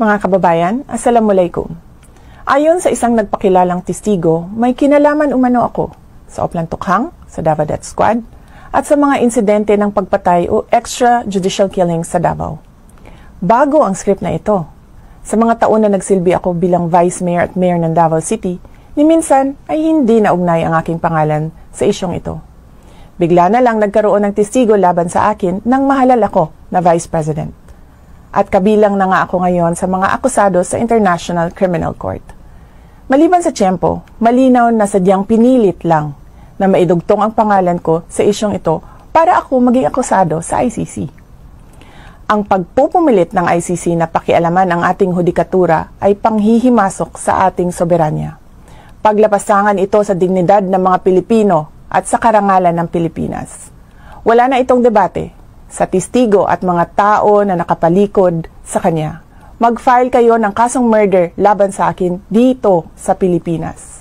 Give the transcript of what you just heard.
Mga kababayan, Assalamualaikum. Ayon sa isang nagpakilalang testigo, may kinalaman umano ako sa Oplan Tukhang, sa Davao Death Squad, at sa mga insidente ng pagpatay o extrajudicial killing sa Davao. Bago ang script na ito. Sa mga taon na nagsilbi ako bilang Vice Mayor at Mayor ng Davao City, ni minsan ay hindi naugnay ang aking pangalan sa isyong ito. Bigla na lang nagkaroon ng testigo laban sa akin nang mahalal ako na Vice President. At kabilang na nga ako ngayon sa mga akusado sa International Criminal Court. Maliban sa tiyempo, malinaw na sadyang pinilit lang na maidugtong ang pangalan ko sa isyong ito para ako maging akusado sa ICC. Ang pagpupumilit ng ICC na pakialaman ang ating hudikatura ay panghihimasok sa ating soberanya. Paglapasangan ito sa dignidad ng mga Pilipino at sa karangalan ng Pilipinas. Wala na itong debate sa testigo at mga tao na nakapalikod sa kanya. Mag-file kayo ng kasong murder laban sa akin dito sa Pilipinas.